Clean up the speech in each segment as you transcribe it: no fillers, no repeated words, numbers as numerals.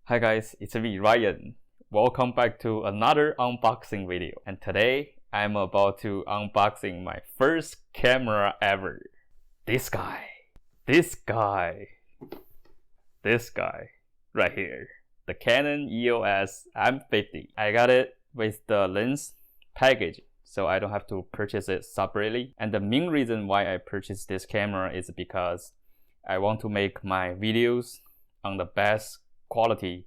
Hi guys, it's me Ryan. Welcome back to another unboxing video. And today I'm about to unboxing my first camera ever. This guy right here. The Canon EOS M50. I got it with the lens package, so I don't have to purchase it separately. And the main reason why I purchased this camera is because I want to make my videos on the best quality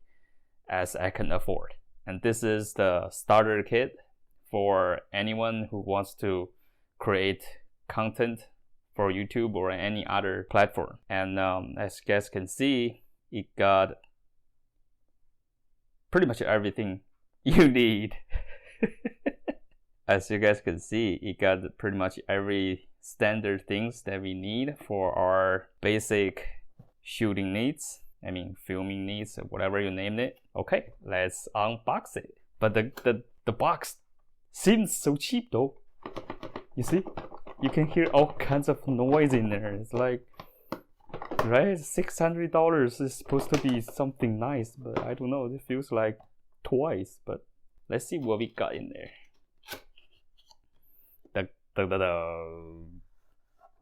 as I can afford. And this is the starter kit for anyone who wants to create content for YouTube or any other platform. And as you guys can see, it got pretty much everything you need. As you guys can see, it got pretty much every standard things that we need for our basic shooting needs. I mean, filming needs, whatever you named it. Okay, let's unbox it. But the box seems so cheap though. You see? You can hear all kinds of noise in there. It's like, right? $600 is supposed to be something nice, but I don't know. It feels like twice. But let's see what we got in there.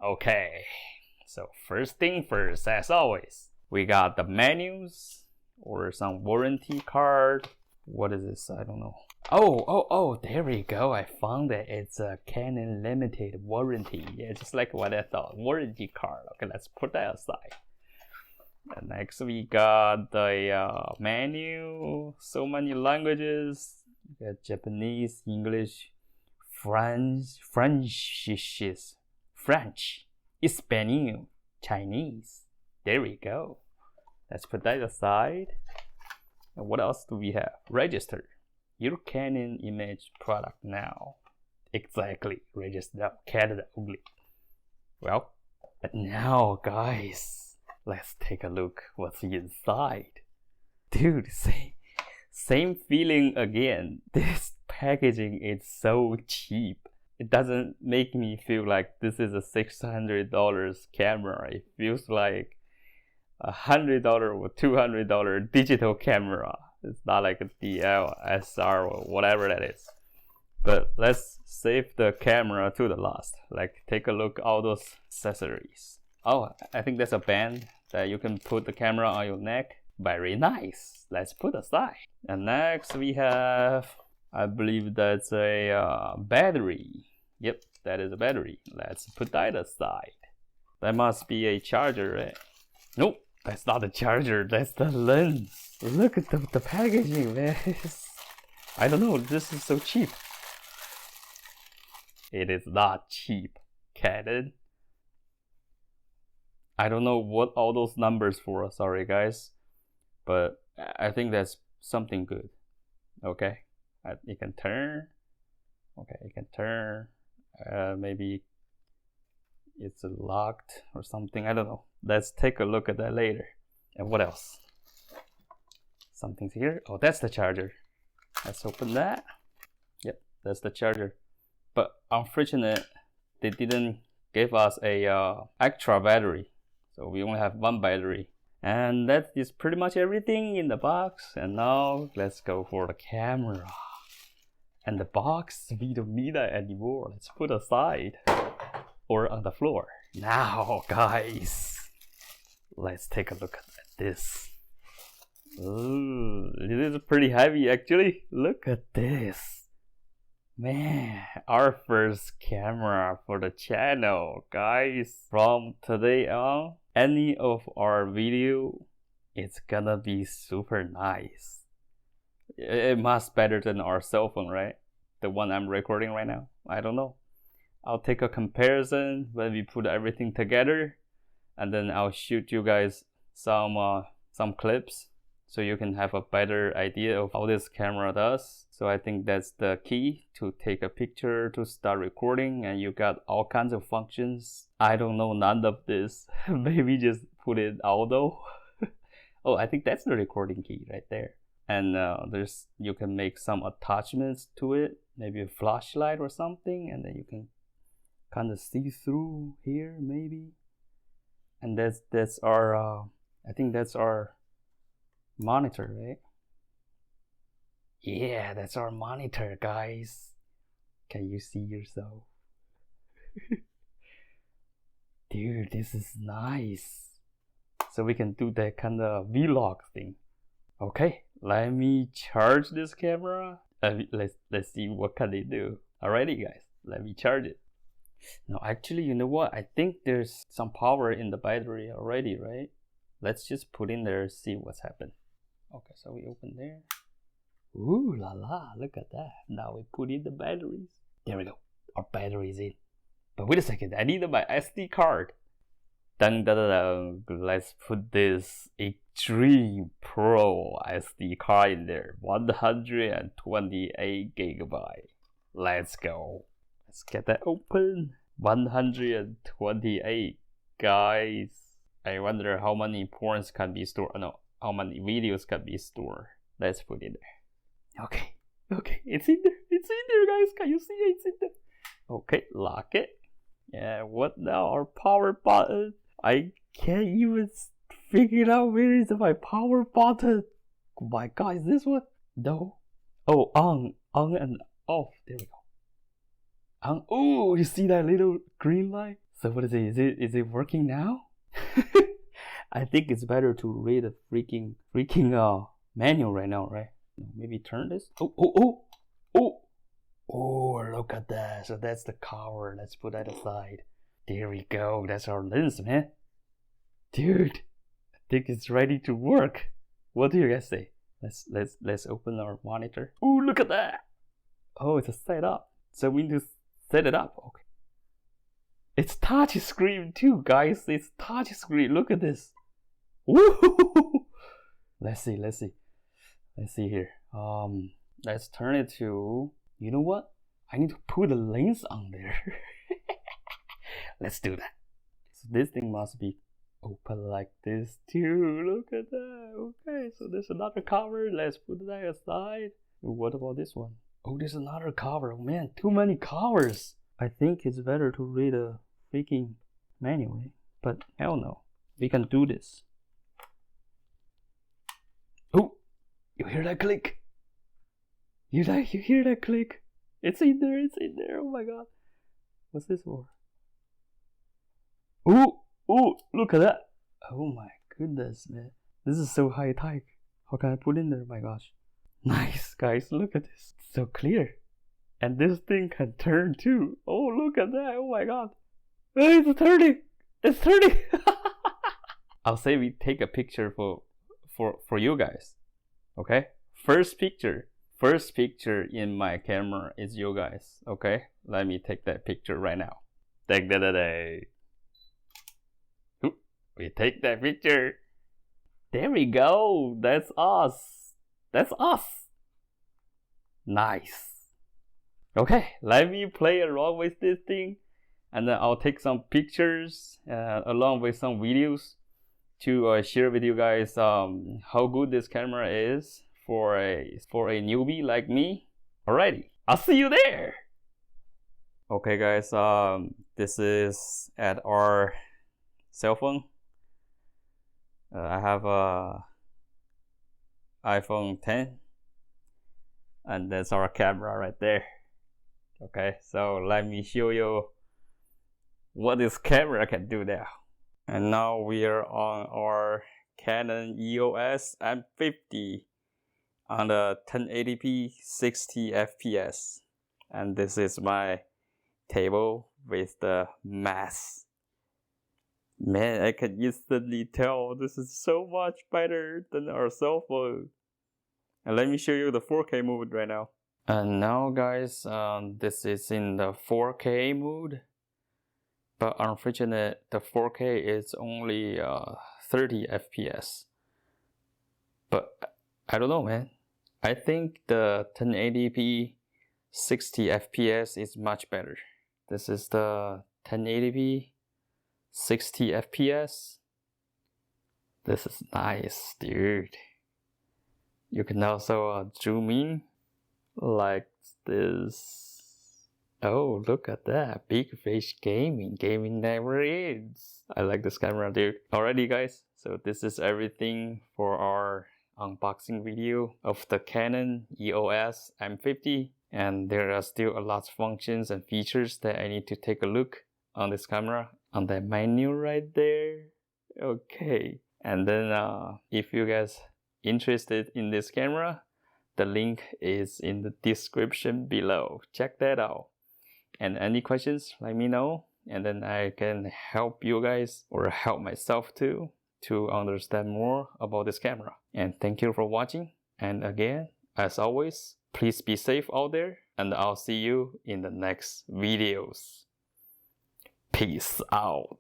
Okay, so first thing first, as always, we got the menus or some warranty card. What is this? I don't know. Oh, there we go. I found it. It's a Canon limited warranty. Yeah, just like what I thought. Warranty card. Okay, let's put that aside. And next we got the menu. So many languages. We got Japanese, English, French, Spanish, Chinese. There we go. Let's put that aside. And what else do we have? Register your Canon image product now. Exactly. Register Canada only. Well, but now guys, let's take a look what's inside. Dude, same feeling again. This packaging is so cheap. It doesn't make me feel like this is a $600 camera. It feels like $100 or $200 digital camera. It's not like a DSLR or whatever that is. But let's save the camera to the last. Like, take a look at all those accessories. Oh, I think that's a band that you can put the camera on your neck. Very nice. Let's put aside. And next we have, I believe that's a battery. Yep, that is a battery. Let's put that aside. That must be a charger, right? Nope, that's not the charger. That's the lens. Look at the packaging, man. I don't know, this is so cheap. It is not cheap, Canon. I don't know what all those numbers for. Sorry, guys. But I think that's something good. Okay, it can turn. Okay, it can turn. Maybe it's locked or something. I don't know. Let's take a look at that later. And what else? Something's here. Oh, that's the charger. Let's open that. Yep, that's the charger. But unfortunately, they didn't give us a extra battery. So we only have one battery. And that is pretty much everything in the box. And now let's go for the camera. And the box, we don't need that anymore. Let's put aside or on the floor. Now, guys, let's take a look at this. Ooh, it is pretty heavy actually. Look at this. Man, our first camera for the channel, guys. From today on, any of our video, it's gonna be super nice. It must better than our cell phone, right? The one I'm recording right now. I don't know. I'll take a comparison when we put everything together, and then I'll shoot you guys some clips so you can have a better idea of how this camera does. So I think that's the key, to take a picture, to start recording, and you got all kinds of functions. I don't know none of this. Maybe just put it auto. Oh, I think that's the recording key right there. And you can make some attachments to it, maybe a flashlight or something, and then you can kind of see through here maybe. And that's our I think that's our monitor, right? Yeah, that's our monitor, guys. Can you see yourself? Dude, this is nice. So we can do that kind of vlog thing. Okay, let me charge this camera. Let's see what can they do. Alrighty, guys, let me charge it. No, actually, you know what? I think there's some power in the battery already, right? Let's just put in there, see what's happened. Okay, so we open there. Ooh la la, look at that. Now we put in the batteries. There we go. Our battery is in. But wait a second, I need my SD card. Dun, dun, dun, dun. Let's put this Extreme Pro SD card in there. 128 gigabyte. Let's go. Let's get that open. 128, guys. I wonder how many porns can be stored. No, how many videos can be stored. Let's put it there. Okay, it's in there. It's in there, guys. Can you see it? It's in there. Okay, lock it. Yeah, what now? Our power button. I can't even figure out where is my power button. Oh my god, is this one? No. Oh, on and off. There we go. On. Oh, you see that little green light? So what is it? Is it working now? I think it's better to read a freaking manual right now, right? Maybe turn this. Oh, look at that. So that's the cover. Let's put that aside. There we go. That's our lens, man. Dude, I think it's ready to work. What do you guys say? Let's open our monitor. Oh, look at that. Oh, it's a setup. So we need to set it up. Okay. It's touch screen too, guys. It's touch screen. Look at this. Woo! Let's see here. Let's turn it to, you know what? I need to put the lens on there. Let's do that. So this thing must be open like this too. Look at that. Okay, so there's another cover. Let's put that aside. What about this one? Oh, there's another cover. Oh, man, too many covers. I think it's better to read a freaking manual, but hell no. We can do this. Oh, you hear that click? You hear that click? It's in there. Oh my god. What's this for? Oh, look at that. Oh my goodness, man. This is so high tech. How can I put in there? My gosh. Nice, guys. Look at this. It's so clear. And this thing can turn too. Oh, look at that. Oh my god. It's turning. It's turning. I'll say we take a picture for you guys. Okay? First picture in my camera is you guys. Okay? Let me take that picture right now. Take that. We take that picture. There we go. That's us. Nice. Okay, let me play around with this thing, and then I'll take some pictures along with some videos to share with you guys how good this camera is for a newbie like me. Alrighty, I'll see you there. Okay, guys, this is at our cell phone. I have a iPhone 10, and that's our camera right there. Okay, so let me show you what this camera can do now. And now we are on our Canon EOS M50 on the 1080p 60 fps. And this is my table with the mask. Man, I can instantly tell this is so much better than our cell phone. And let me show you the 4K mode right now. And now, guys, this is in the 4K mode. But unfortunately, the 4K is only 30 fps. But I don't know, man. I think the 1080p 60 fps is much better. This is the 1080p 60 fps. This is nice, dude. You can also zoom in like this. Oh, look at that. Big fish gaming. Gaming never ends. I like this camera, dude. Alrighty, guys. So this is everything for our unboxing video of the Canon EOS M50, and there are still a lot of functions and features that I need to take a look on this camera, on that menu right there. Okay, and then if you guys interested in this camera, the link is in the description below. Check that out. And any questions, let me know, and then I can help you guys or help myself too to understand more about this camera. And thank you for watching. And again, as always, please be safe out there, and I'll see you in the next videos. Peace out.